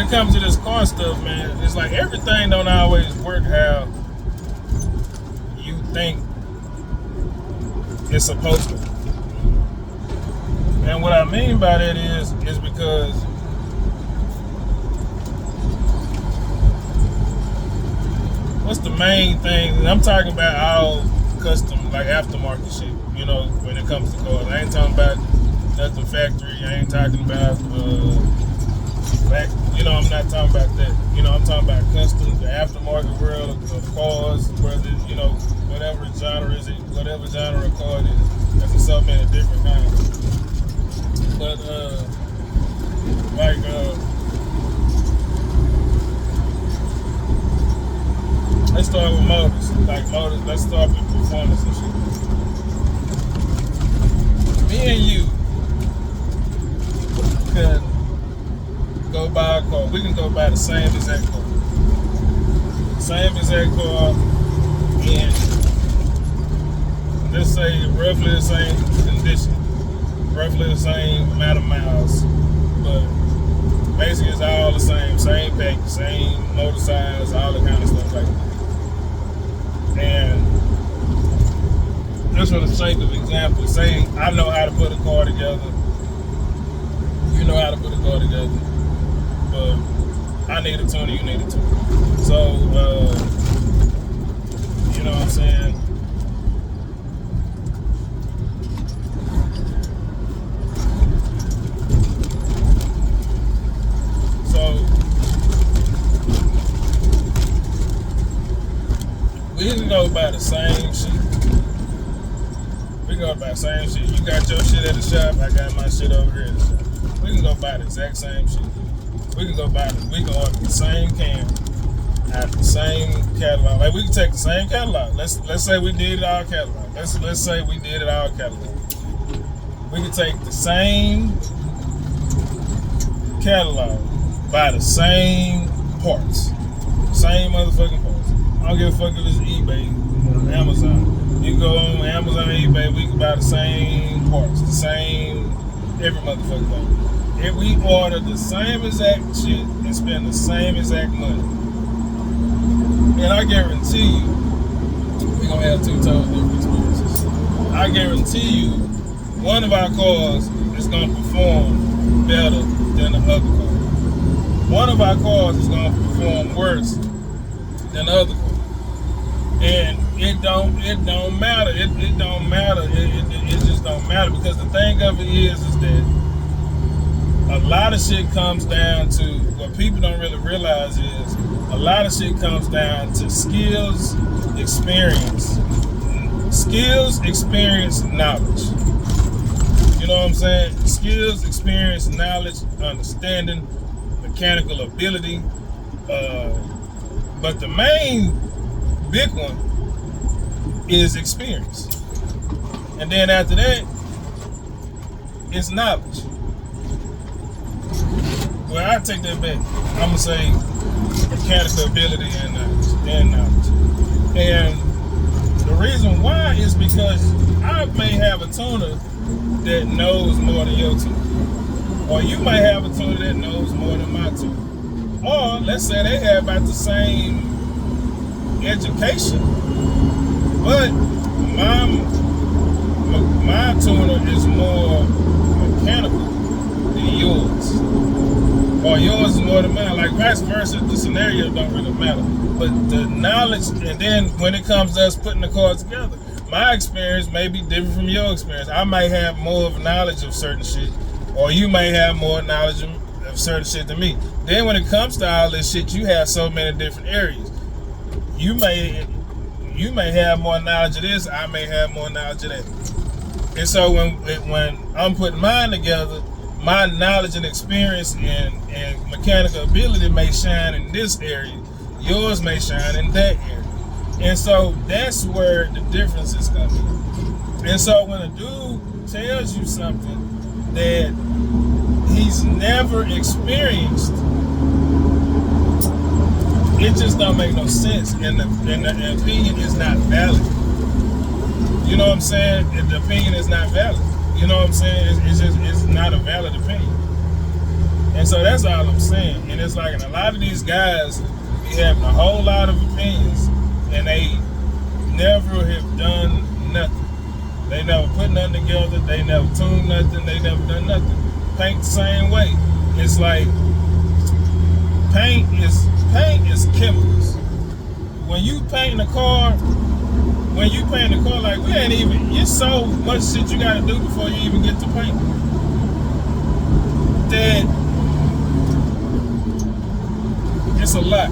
it comes to this car stuff, man, it's like everything don't always work how you think it's supposed to. And what I mean by that is because what's the main thing? And I'm talking about all custom, like aftermarket shit, you know, when it comes to cars. I ain't talking about nothing factory. I ain't talking about, you know, I'm not talking about that. You know, I'm talking about custom, the aftermarket world of cars, whether, you know, whatever genre is it, whatever genre of car it is. There's so many different kinds. But, let's start with motors. Like motors, let's start with performance and shit. Me and you can go buy a car. We can go buy the same exact car. Same exact car in, let's say, roughly the same condition. Roughly the same amount of miles. But basically it's all the same pack, same motor size, all the kind of stuff like that. And just for the sake of example, say I know how to put a car together, you know how to put a car together, but I need a tuner, you need a tuner. So, you know what I'm saying? We can go buy the same shit. We can go buy the same shit. You got your shit at the shop, I got my shit over here at the shop. We can go buy the exact same shit. We can order the same can at the same catalog. Like we can take the same catalog. Let's say we did it all catalog. Let's say we did it all catalog. We can take the same catalog, buy the same parts. Same motherfucking parts. I don't give a fuck if it's eBay, Amazon. You can go on Amazon, eBay, we can buy the same parts, the same, every motherfucking thing. If we order the same exact shit and spend the same exact money, and I guarantee you, we're gonna have two totally different experiences. I guarantee you, one of our cars is gonna perform better than the other car. One of our cars is gonna perform worse than the other car. And it don't matter. It don't matter. It just don't matter, because the thing of it is that a lot of shit comes down to what people don't really realize is a lot of shit comes down to skills, experience, knowledge. You know what I'm saying? Skills, experience, knowledge, understanding, mechanical ability. But the main big one is experience. And then after that, it's knowledge. Well, I take that back. I'm gonna say mechanical ability and knowledge. And the reason why is because I may have a tuner that knows more than your tuner. Or you might have a tuner that knows more than my tuner. Or let's say they have about the same education, but my tuner is more mechanical than yours, or yours is more than mine. Like vice versa, the scenario don't really matter. But the knowledge, and then when it comes to us putting the car together, my experience may be different from your experience. I might have more of knowledge of certain shit, or you may have more knowledge of certain shit than me. Then when it comes to all this shit, you have so many different areas. You may have more knowledge of this, I may have more knowledge of that. And so when I'm putting mine together, my knowledge and experience and mechanical ability may shine in this area, yours may shine in that area. And so that's where the difference is coming. And so when a dude tells you something that he's never experienced, it just don't make no sense, and the opinion is not valid. You know what I'm saying? The opinion is not valid. You know what I'm saying? It's not a valid opinion. And so that's all I'm saying. And it's like, and a lot of these guys be having a whole lot of opinions, and they never have done nothing. They never put nothing together. They never tuned nothing. They never done nothing. Paint the same way. It's like paint is chemicals. When you paint a car, like we ain't even. It's so much shit you gotta do before you even get to paint. That it's a lot.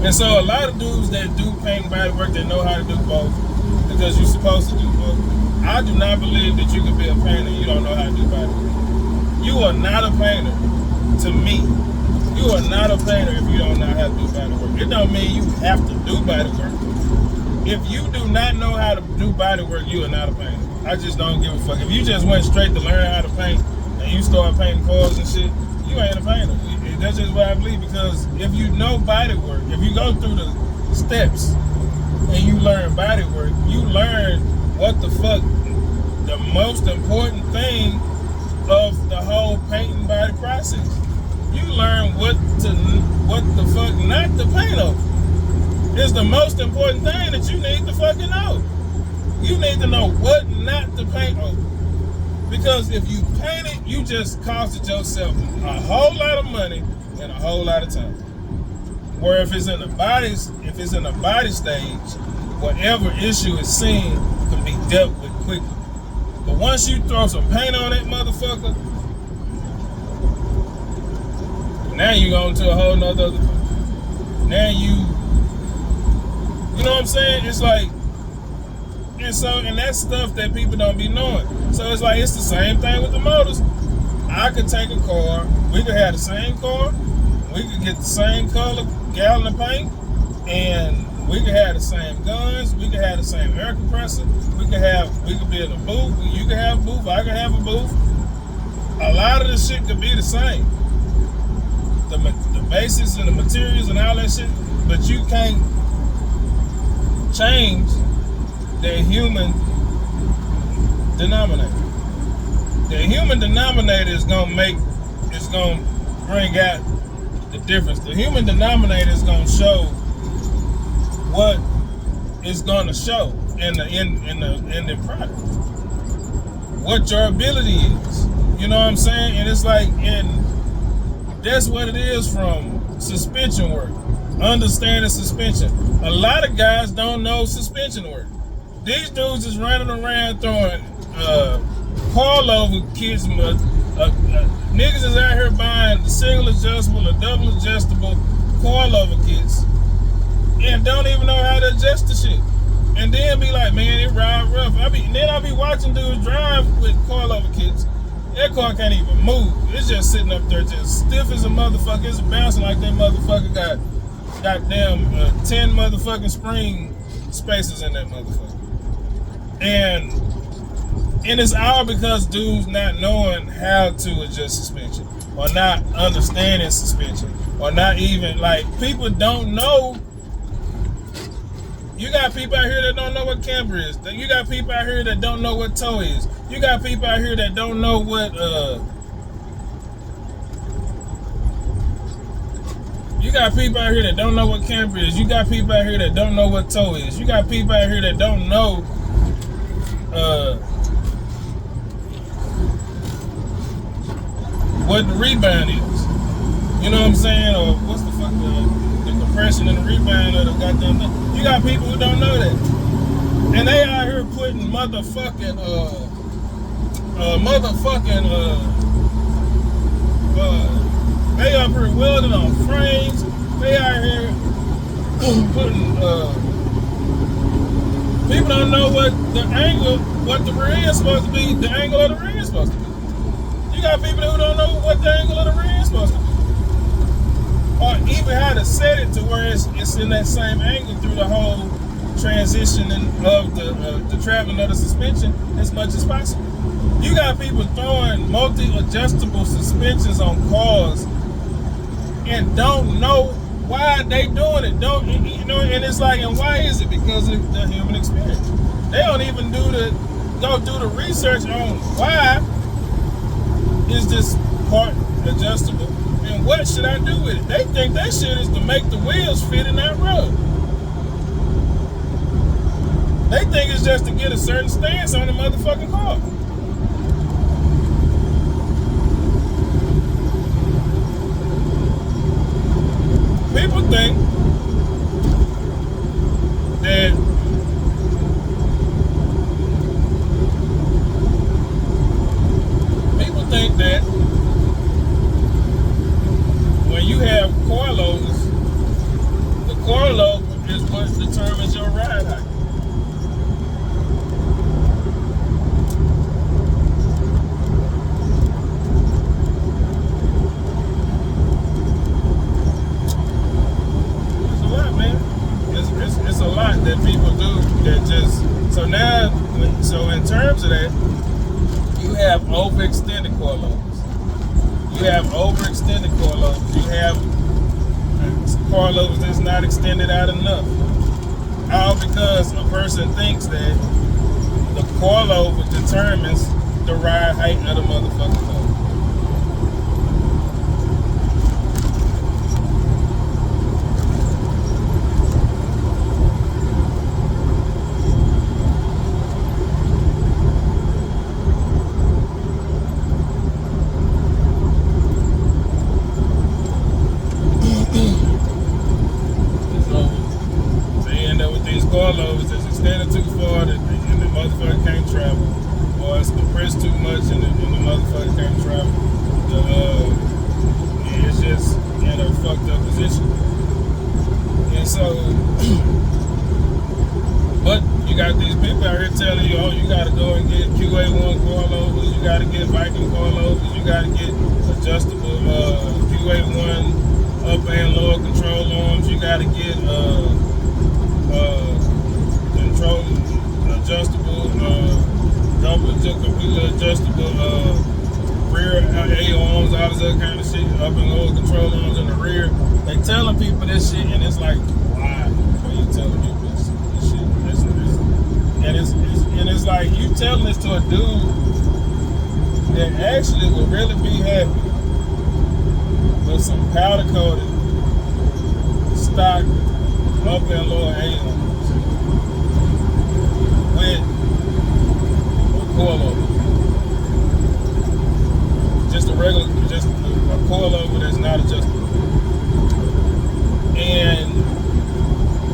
And so a lot of dudes that do paint and body work, they know how to do both because you're supposed to do both. I do not believe that you can be a painter and you don't know how to do body work. You are not a painter to me. You are not a painter if you don't know how to do body work. It don't mean you have to do body work. If you do not know how to do body work, you are not a painter. I just don't give a fuck. If you just went straight to learn how to paint and you start painting cars and shit, you ain't a painter. That's just what I believe, because if you know body work, if you go through the steps and you learn body work, you learn what the fuck the most important thing of the whole painting body process. You learn what the fuck not to paint over. It's the most important thing that you need to fucking know. You need to know what not to paint over. Because if you paint it, you just costed yourself a whole lot of money and a whole lot of time. Where if it's in the body stage, whatever issue is seen can be dealt with quickly. But once you throw some paint on that motherfucker, now you go into a whole nother. Now you know what I'm saying? It's like, and that's stuff that people don't be knowing. So it's like, it's the same thing with the motors. I could take a car, we could have the same car, we could get the same color, gallon of paint, and we could have the same guns, we could have the same air compressor, we could be in a booth, you could have a booth, I could have a booth. A lot of the shit could be the same. The basics and the materials and all that shit, but you can't change the human denominator. The human denominator is gonna bring out the difference. The human denominator is gonna show what it's gonna show in the product. What your ability is. You know what I'm saying? And it's like, and that's what it is from suspension work. Understanding suspension. A lot of guys don't know suspension work. These dudes is running around throwing coilover kits. Niggas is out here buying single adjustable or double adjustable coilover kits and don't even know how to adjust the shit. And then be like, man, it ride rough. Then I be watching dudes drive with coilover kits. That car can't even move. It's just sitting up there just stiff as a motherfucker. It's bouncing like that motherfucker got goddamn 10 motherfucking spring spacers in that motherfucker. And it's all because dudes not knowing how to adjust suspension, or not understanding suspension, or not even, like, people don't know. You got people out here that don't know what camber is. You got people out here that don't know what tow is. You got people out here that don't know what you got people out here that don't know what camber is. You got people out here that don't know what tow is. You got people out here that don't know what the rebound is. You know what I'm saying? Or what's the fuck the compression and the rebound of the goddamn thing. You got people who don't know that. And they out here putting motherfucking they up here welding on frames. They out here putting people don't know what the angle, what the rear is supposed to be, the angle of the rear is supposed to be. You got people who don't know what the angle of the rear is supposed to be. Or even how to set it to where it's in that same angle through the whole transition of the traveling of the suspension as much as possible. You got people throwing multi-adjustable suspensions on cars and don't know why they doing it. And it's like, and why is it? Because of the human experience. They don't even go do the research on why is this part adjustable then what should I do with it? They think that shit is to make the wheels fit in that rug. They think it's just to get a certain stance on the motherfucking car. People think that when you have coilovers, the coilover is what determines your ride height. It's a lot that people do that just, so now, so in terms of that, you have overextended coilovers. You have overextended coilovers. You have coilovers that's not extended out enough. All because a person thinks that the coilover determines the ride height of the motherfucking car. Coilovers that's extended too far and the motherfucker can't travel, or it's compressed too much and the motherfucker can't travel. It's just in a fucked up position. And so, but you got these people out here telling you, oh, you gotta go and get QA1 coilovers, you gotta get Viking coilovers, you gotta get adjustable QA1 upper and lower control arms, you gotta get control adjustable, computer adjustable rear A-arms, all this other kind of shit, up and lower control arms in the rear. They telling people this shit, and it's like, why are you telling people this shit? And it's like you telling this to a dude that actually would really be happy with some powder coated stock up and lower A-arms with a coilover. Just a coilover that's not adjustable. And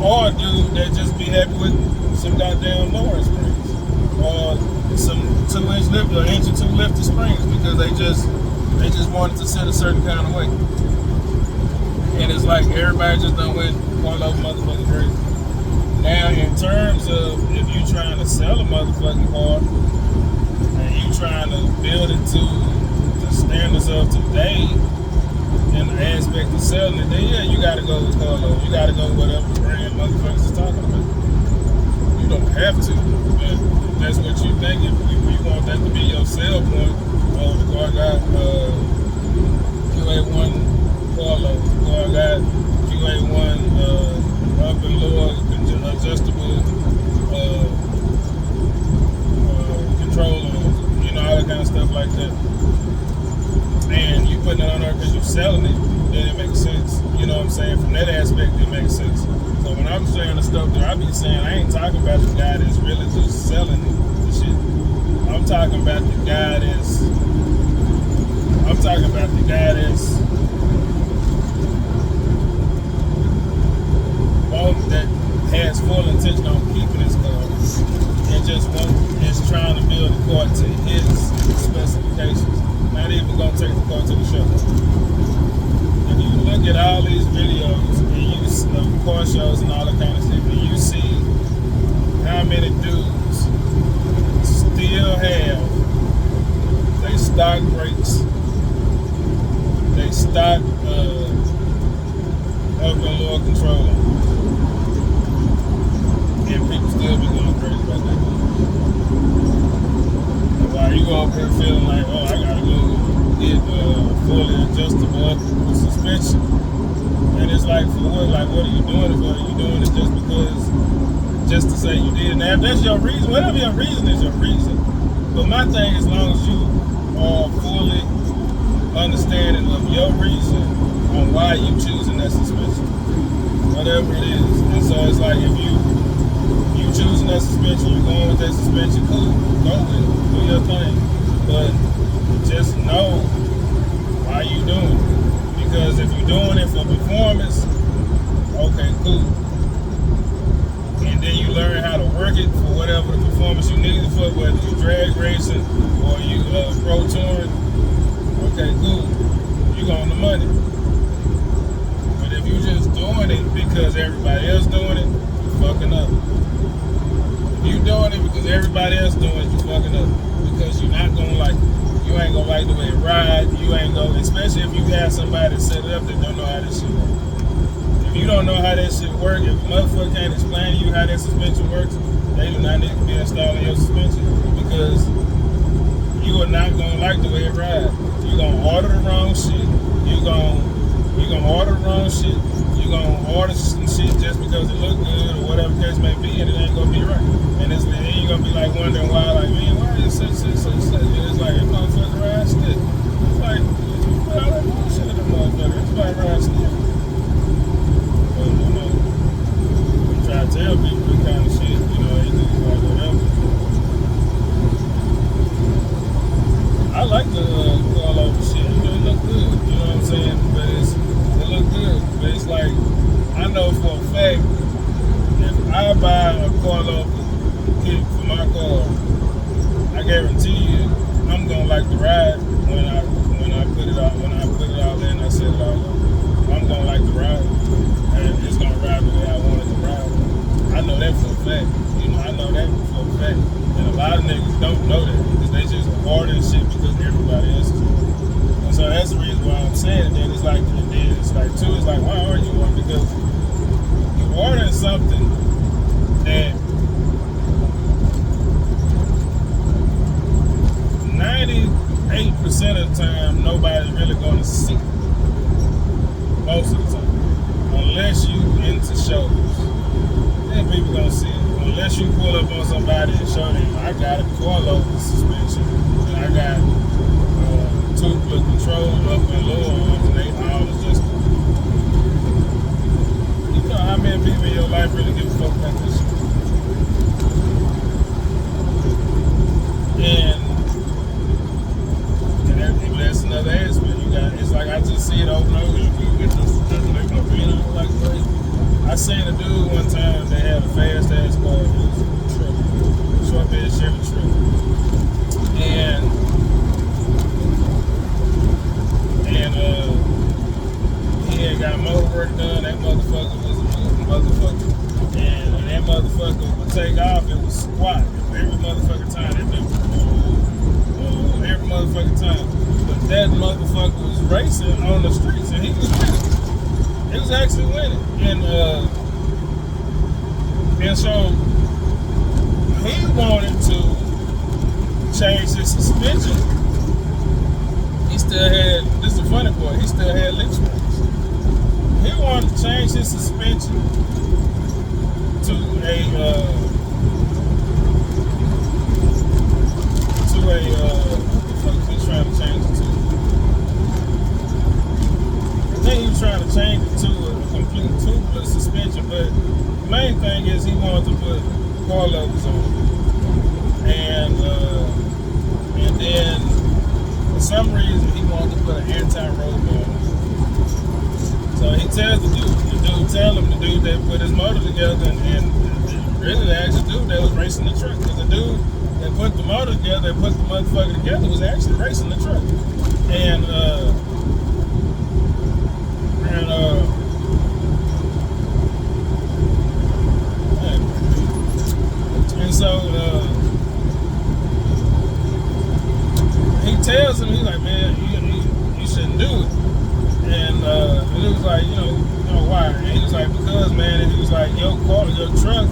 or a dude that just be happy with some goddamn lowering springs. Or some 2-inch lift or inch or 2 lifted springs because they just wanted to sit a certain kind of way. And it's like everybody just done went coilover motherfucking crazy. Now, in terms of if you trying to sell a motherfucking car and you trying to build it to the standards of today in the aspect of selling it, then yeah, you gotta go with coilover. You gotta go with whatever brand motherfuckers is talking about. You don't have to, but if that's what you think. If you want that to be your sell point, oh, the car got QA1 coilover, the car got QA1 up and lower adjustable control arms, all that kind of stuff like that. And you putting it on there because you're selling it, then it makes sense. You know what I'm saying? From that aspect, it makes sense. So when I'm saying the stuff that I be saying, I ain't talking about the guy that's really just selling the shit. I'm talking about the guy that's that has full intention on keeping his car and just is trying to build a car to his specifications. Not even gonna take the car to the show. If you look at all these videos and you of car shows and all that kind of shit, and you see how many dudes still have they stock brakes, they stock up and lower control, and people still be going crazy about that. And while you over here feeling like, oh, I gotta go get fully adjustable suspension, and it's like, for what? Like, what are you doing it for? Are you doing it just because, just to say you did it? Now, if that's your reason, whatever your reason is your reason. But my thing, as long as you are fully understanding of your reason on why you choosing that suspension, whatever it is. And so it's like if you choosing that suspension, you're going with that suspension, cool, go with it, do your thing. But just know why you doing it. Because if you're doing it for performance, okay, cool. And then you learn how to work it for whatever the performance you need it for, whether you drag racing or you pro touring, okay, cool. You on the money. But if you just doing it because everybody else doing it, you fucking up. You doing it because everybody else doing it, you fucking up. Because you're not gonna like it. You ain't gonna like the way it ride. You ain't gonna, especially if you have somebody set it up that don't know how this shit works. If you don't know how that shit works, if a motherfucker can't explain to you how that suspension works, they do not need to be installing your suspension because you are not gonna like the way it rides. You gonna order the wrong shit. You gonna order the wrong shit. You gonna order some shit just because it look good or whatever the case may be, and it ain't gonna be right. And then you're gonna be like wondering why, like, man, why is such. And it's like it motherfucker ride stick. It's like put all that bullshit in the motherfucker. It's like ride stick. But you know, you try to tell people the kind of shit, you know, they do like whatever. I like the coilover shit. You know, it look good. You know what I'm saying? But it look good. But it's like I know for a fact if I buy a coilover kit for my car, I guarantee you I'm gonna like the ride when I put it out there and I set it all up. I'm gonna like the ride and it's gonna ride the way I want it to ride. I know that for a fact. You know, I know that for a fact. And a lot of niggas don't know that because they just ordering shit because everybody else is doing it. And so that's the reason why I'm saying that. It's like too, it's like why are you on? Because you're ordering something that 98% of the time nobody's really gonna see. Most of the time. Unless you into shows. Then people gonna see it. Unless you pull up on somebody and show them I got a coilover suspension and I got tubeless control up and lower arms and they all is just you know how many people in your life really give a fuck about this shit. And that's another aspect. You got it's like I just see it over and over. You get this like crazy. I seen a dude one time that had a fast ass car. It was a truck, short bed Chevy truck, and he had got motor work done. That motherfucker was a moving motherfucker, and that motherfucker would take off. It was squat every motherfucking time. That been every motherfucking time. But that motherfucker was racing on the streets, and he was winning. He was actually winning, and so he wanted to change his suspension. He still had, this is the funny part, he still had leaf springs. He wanted to change his suspension to a what the fuck is he trying to change it to? I think he was trying to change it to a complete tubeless suspension, but the main thing is he wanted to put coilovers on it. And then for some reason he wanted to put an anti-roll bar on it. So he tells the dude tell him the dude that put his motor together and really the actual dude that was racing the truck. Because the dude that put the motor together, that put the motherfucker together was actually racing the truck. And so he tells him, he's like, man, you shouldn't do it. And he was like, you know why? And he was like, because man, and he was like, your truck,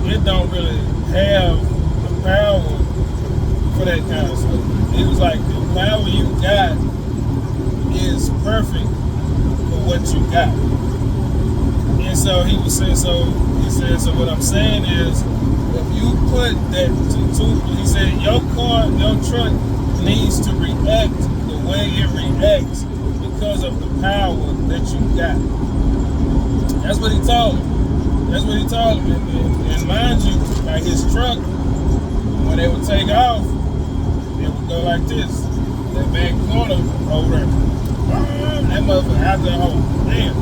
it don't really have the power for that kind of stuff. He was like, the power you got is perfect for what you got. And so he was saying, so what I'm saying is, if you put that he said, your truck needs to react the way it reacts because of the power that you got. That's what he told him. That's what he told him. And mind you, like his truck, when they would take off, it would go like this. That back corner over there. That motherfucker out there hole. Damn.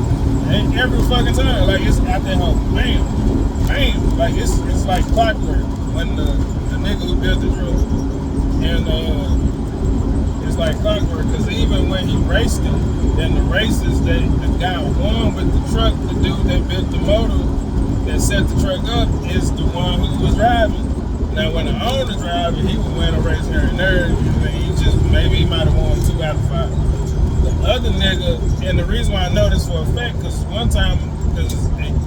And every fucking time. Like it's out there hole. Bam. Bam. Like it's like clockwork when the nigga who built the truck. And it's like clockwork because even when he raced it, then the races that the guy won with the truck, the dude that built the motor that set the truck up is the one who was driving. Now when the owner driving, he would win a race here and there, and he just maybe he might have won 2 out of 5. The other nigga, and the reason why I know this for a fact, because one time, because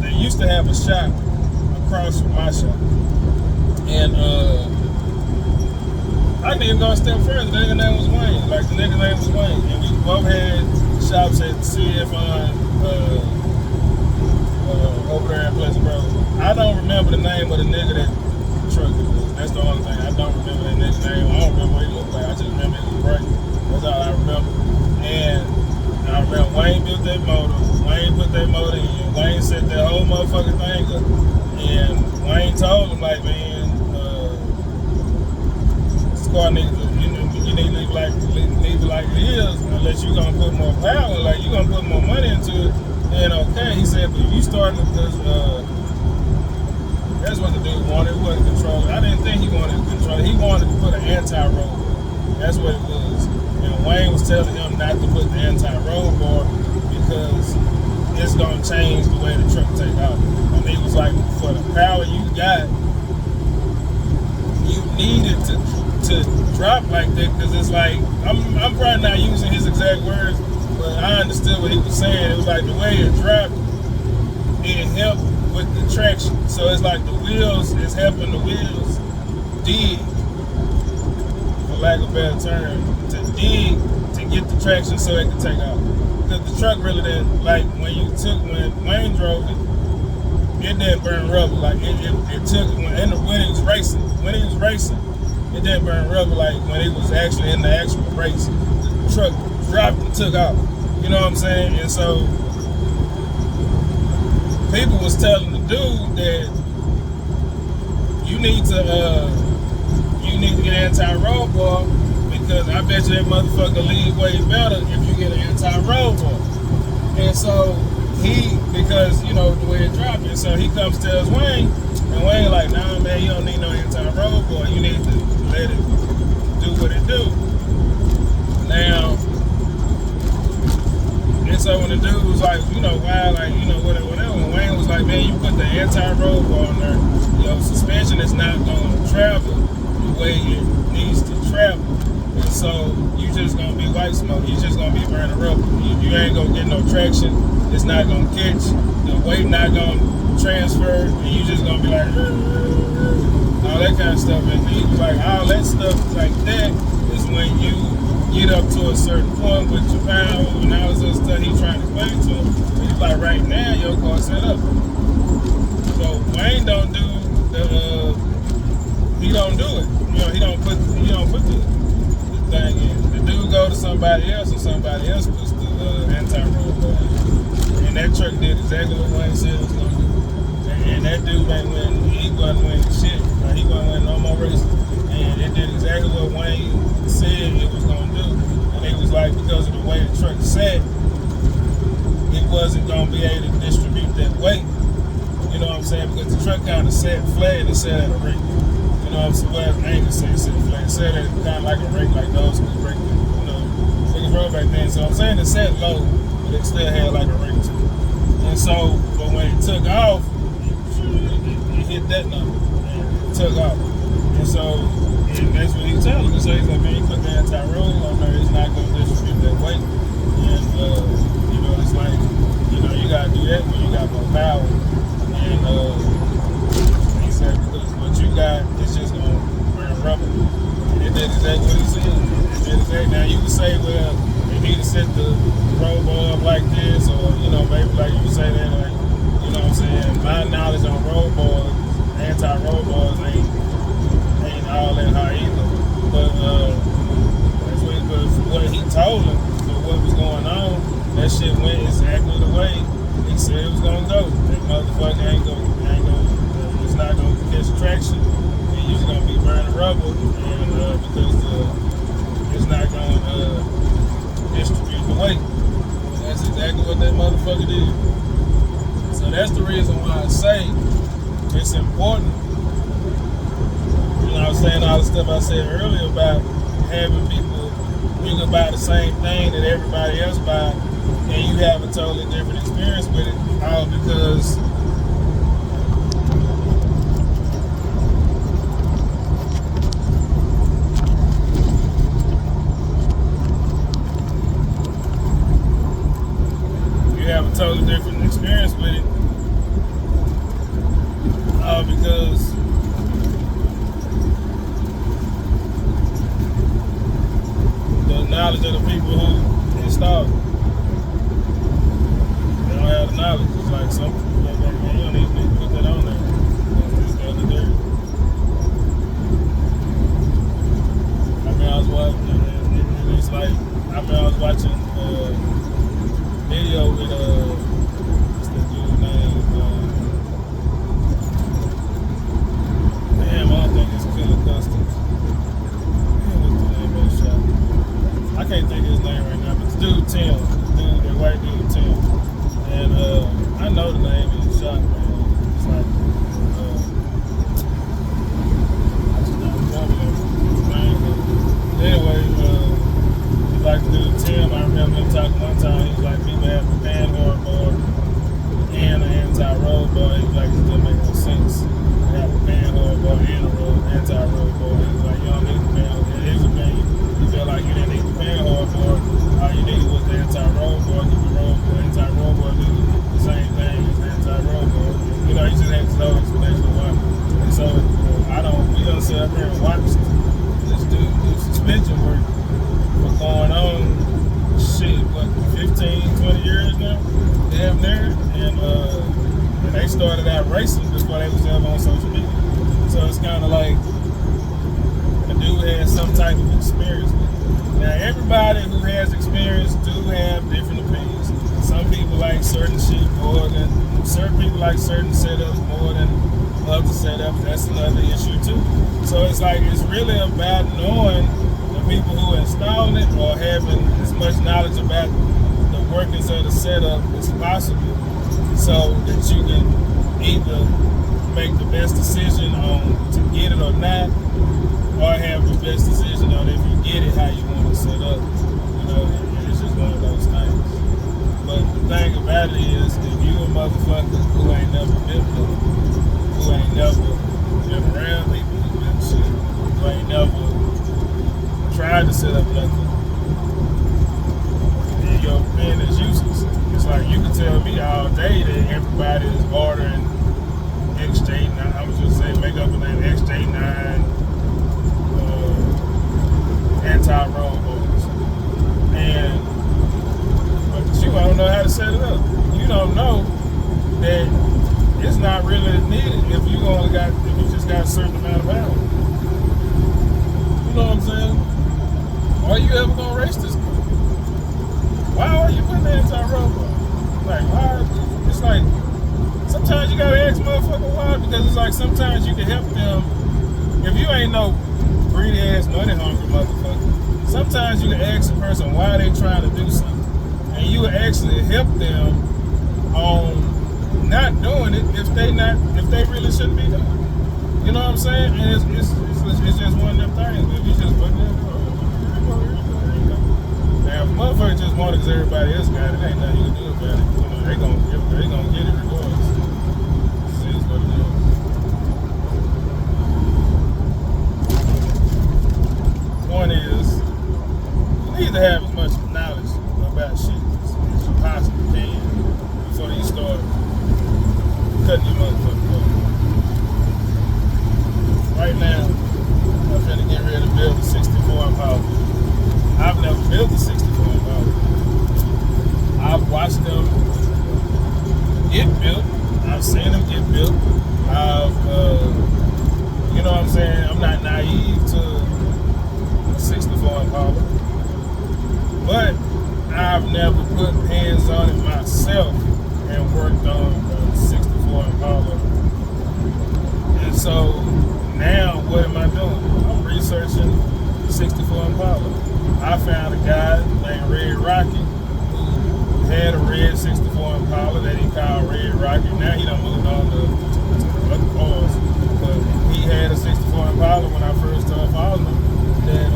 they used to have a shop across from my shop, and I didn't even go a step further. The nigga name was Wayne. Like the nigga name was Wayne, and we both had shops at CFI over there in Pleasant Grove. I don't remember the name of the nigga that truck it was. That's the only thing. I don't remember that nigga's name. I don't remember what he looked like. I just remember he was bright. That's all I remember. And I remember Wayne built that motor. Wayne put that motor in. Wayne set that whole motherfucking thing up. And Wayne told him, like, man, squad needs to, you need to leave it like it is, unless you're gonna put more power, like you're gonna put more money into it, then okay. He said, but if you started because that's what the dude wanted. He wasn't controlling. I didn't think he wanted to control it. He wanted to put an anti-roll bar. That's what it was. And Wayne was telling him not to put the anti-roll bar because it's gonna change the way the truck take off. And he was like, for the power you got, you needed to drop like that, because it's like, I'm probably not using his exact words, but I understood what he was saying. It was like the way it dropped, it helped with the traction. So it's like the wheels is helping the wheels dig, for lack of a better term, to dig to get the traction so it can take off. Because the truck really didn't, like when Wayne drove it didn't burn rubber. Like it took, when he was racing, it didn't burn rubber like when it was actually in the actual race. The truck dropped and took off. You know what I'm saying? And so people was telling the dude that you need to get an anti-roll bar, because I bet you that motherfucker lead way better if you get an anti-roll bar. And so because you know the way it dropped it, so he comes tells Wayne, and Wayne like, nah man, you don't need no anti-roll bar. You need to let it do what it do. Now, and so when the dude was like, you know, why, like, you know, whatever, and Wayne was like, man, you put the anti-roll bar on there, your suspension is not gonna travel the way it needs to travel. And so you just gonna be white smoke, you just gonna be burning rubber. You ain't gonna get no traction, it's not gonna catch, the weight not gonna transfer, and you just gonna be like, all that kind of stuff. And he was like, all that stuff like that is when you get up to a certain point with your power and all this other stuff he's trying to explain to him. And he's like, right now your car set up. So Wayne don't do he don't do it. You know, he don't put the thing in. The dude go to somebody else, and somebody else puts the anti-roll bar in. And that truck did exactly what Wayne said it was gonna do. And that dude ain't winning, he wasn't winning shit. He wasn't winning no more races. And it did exactly what Wayne said it was gonna do. And it was like, because of the way the truck sat, it wasn't gonna be able to distribute that weight. You know what I'm saying? Because the truck kind of sat flat and sat at a rate. You know what I'm saying? Well, I ain't gonna say it sat flat. It sat at kind of like a rate, like those who break, you know, niggas roll back then. So I'm saying it sat low, but it still had like a rate to it. And so, but when it took off, it hit that number and it took off. And so, and that's what he's telling me. So he's like, man, you put the anti-roll on there, it's not going to distribute that weight. And, you know, it's like, you know, you got to do that when you got more power. And he said, because what you got is just going to burn rubber. And it did exactly what he said. It did exactly. Now, you can say, well, they need to set the roll bar up like this, or, you know, maybe like you say that, like, you know what I'm saying? My knowledge on roll bars, anti-roll bars ain't all that high either. But that's what he put But for what he told him, for what was going on, that shit went exactly the way he said it was gonna go. That motherfucker it's not gonna catch traction, and you're just gonna be burning rubber, and because it's not gonna distribute the weight. That's exactly what that motherfucker did. So that's the reason why I say it's important. You know, I was saying all the stuff I said earlier about having people, you can buy the same thing that everybody else buy, and you have a totally different experience with it, all because you have a totally different experience with it, all because the knowledge of the people who installed it. They don't have the knowledge. It's like some people like, man, you don't even need to put that on there. That's just the other day. I mean, I was watching, it's like, I mean, I was watching a video with, what's that dude's name? Damn, I don't think it's Killer Customs. What's the name of the shop? I can't think of his name right now, but the dude Tim, that white dude Tim, and I know the name of the shop, man. It's like, I just don't remember his name. But anyway, he like the dude Tim. I remember him talking one time. He was like, people have a panhard bar and an anti-road bar. He was like, it still make no sense. They have a panhard bar and a anti-road bar. He was like, you don't need the panhard. In his opinion, he felt like you didn't need the panhard bar. All you needed was the anti-road bar. Because the anti-road bar do the same thing as the anti-road bar. You know, he just had his own explanation why. And so, we don't sit up here and watch this dude do suspension work for going on, shit, what, 15, 20 years now? Damn near. And they started out racing before they was ever on social media. So it's kind of like the dude has some type of experience with it. Now, everybody who has experience do have different opinions. Some people like certain shit more than, certain people like certain setups more than other setups. That's another issue too. So it's like, it's really about knowing the people who are installing it or having as much knowledge about the workings of the setup as possible, so that you can either make the best decision on to get it or not, or have the best decision on if you get it how you want to set up. You know, it's just one of those things. But the thing about it is, if you a motherfucker who ain't never built it, who ain't never been around people who built shit, who ain't never tried to set up nothing, then your opinion is useless. It's like you can tell me all day that everybody is ordering XJ9. I was just saying, make up a name, XJ9 anti-road bars. But you don't know how to set it up. You don't know that it's not really needed if you just got a certain amount of hours. You know what I'm saying? Are you ever gonna race this car? Why are you putting the anti-road bar? Like, why? It's like, sometimes you gotta ask motherfucker why, because it's like sometimes you can help them. If you ain't no greedy ass money hungry motherfucker, sometimes you can ask a person why they trying to do something, and you will actually help them on not doing it if they really shouldn't be doing it. You know what I'm saying? And it's just one of them things. If you just put it in, now if a motherfucker just want it because everybody else got it, ain't nothing you can do about it. You know, they gonna get it regardless. This is what it is. Point is, you need to have as much knowledge about shit as you possibly can before you start cutting your motherfucking up. Right now, I'm finna get ready to build a 64 Impala. I've never built a 64 Impala. I've watched them get built. I've seen them get built. You know what I'm saying? I'm not naive to 64 Impala. But I've never put hands on it myself and worked on the 64 Impala. And so now what am I doing? I'm researching 64 Impala. I found a guy named Red Rocket who had a red 64 Impala that he called Red Rocket. Now he done moved on to other cars. But he had a 64 Impala when I first started following him that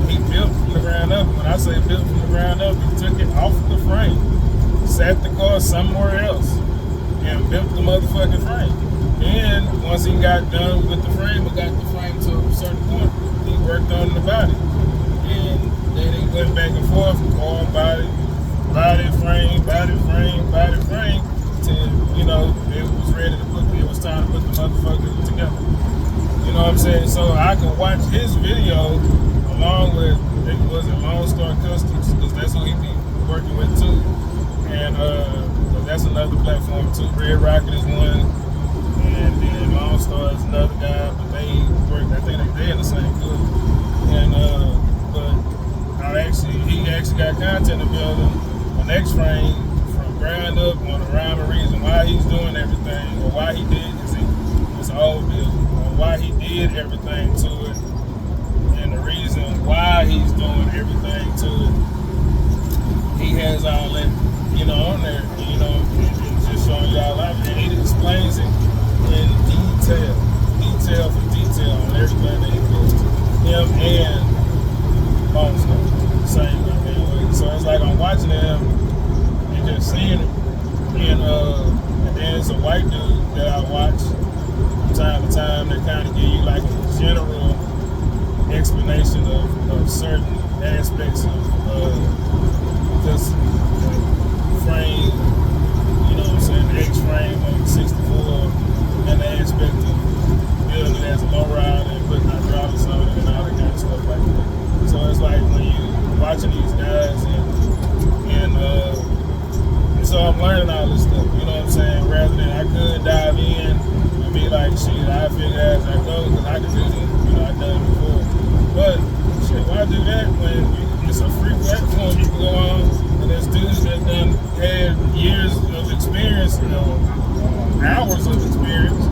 he built from the ground up. When I say built from the ground up, he took it off the frame, sat the car somewhere else, and built the motherfucking frame. And once he got done with the frame, or got the frame to a certain point, he worked on the body. And then he went back and forth, car, body, frame, till, you know, it was ready to put, it was time to put the motherfucker together. You know what I'm saying? So I can watch his video along with, it was a Lone Star Customs, because that's who he be working with too. And that's another platform too. Red Rocket is one, and then Lone Star is another guy, but they work, I think they're in the same group. And but he actually got content to build an X-frame from ground up on the rhyme and reason why he's doing everything, or why he did, it's an old build, or why he did everything to it, and the reason why he's doing everything to it. He has all that, you know, on there, you know, and just showing y'all out, and he explains it in detail for detail on everything that he does. Him and Lone Star, same goddamn way. So it's like I'm watching him and just seeing it, and then it's a white dude that I watch from time to time that kind of give you like a general explanation of certain aspects of just frame, you know what I'm saying, the X-frame on the 64, and the aspect of building it as a lowrider and putting hydraulics on it and all that kind of stuff like that. So it's like when you watching these guys and so I'm learning all this stuff, you know what I'm saying, rather than I could dive in and be like, shit, I figure as I go, because I can do this, you know, I've done it before. But shit, why do that when it's a free platform you can go on, and there's dudes that done had years of experience, you know, hours of experience,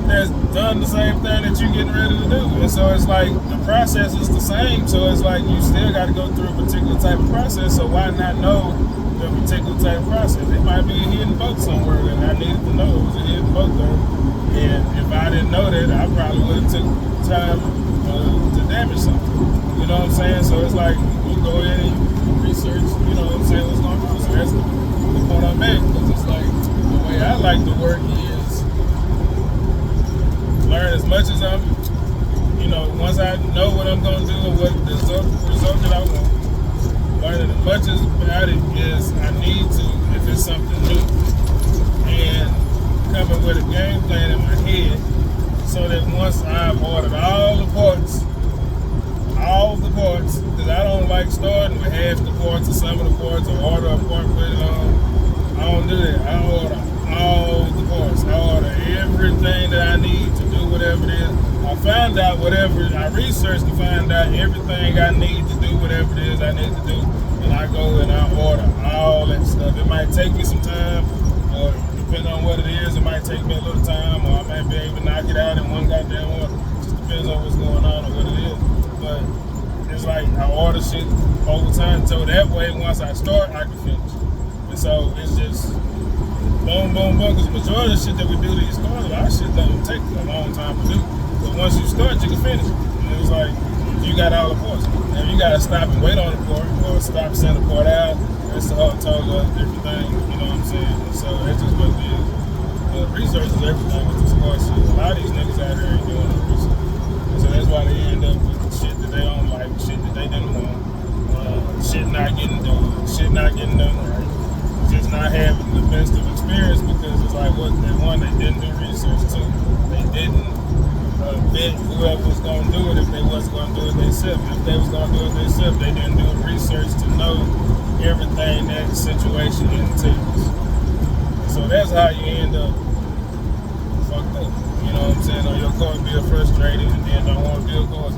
that's done the same thing that you're getting ready to do. And so it's like the process is the same, so it's like you still got to go through a particular type of process, so why not know the particular type of process? It might be a hidden boat somewhere, and I needed to know it was a hidden boat there. And if I didn't know that, I probably would have took time to damage something. You know what I'm saying? So it's like you go ahead and research, you know what I'm saying, what's going on. So that's the point I made, because it's like the way I like to work is learn as much as I'm, you know, once I know what I'm going to do and what the result that I want, learning as much as about it as I need to if it's something new, and coming with a game plan in my head so that once I've ordered all the parts, because I don't like starting with half the parts or some of the parts, or order a part, put it on. I don't do that. I order all the parts. I order everything that I need to do whatever it is. I found out whatever, I researched to find out everything I need to do whatever it is I need to do, and I go and I order all that stuff. It might take me some time, or depending on what it is, it might take me a little time, or I might be able to knock it out in one goddamn order. Just depends on what's going on or what it is. But it's like I order shit over time, so that way once I start, I can finish. And so it's just boom, boom, boom, because the majority of the shit that we do to these cars, our shit doesn't take a long time to do. But once you start, you can finish it. And it's like, you got all the parts. And you got to stop and wait on the part, or stop, send the part out. That's a whole total different thing, you know what I'm saying? And so that's just what it is. Research is everything with this car shit. A lot of these niggas out here ain't doing no research. And so that's why they end up with shit that they don't like, shit that they didn't want, shit not getting done, shit not getting done right. Just not having the best of experience, because it's like, what, they didn't do research too. They didn't bet whoever was going to do it if they wasn't going to do it themselves. If they was going to do it themselves, they didn't do the research to know everything that the situation entails. So that's how you end up fucked up. You know what I'm saying? Or your car be frustrated and then don't want to build cars.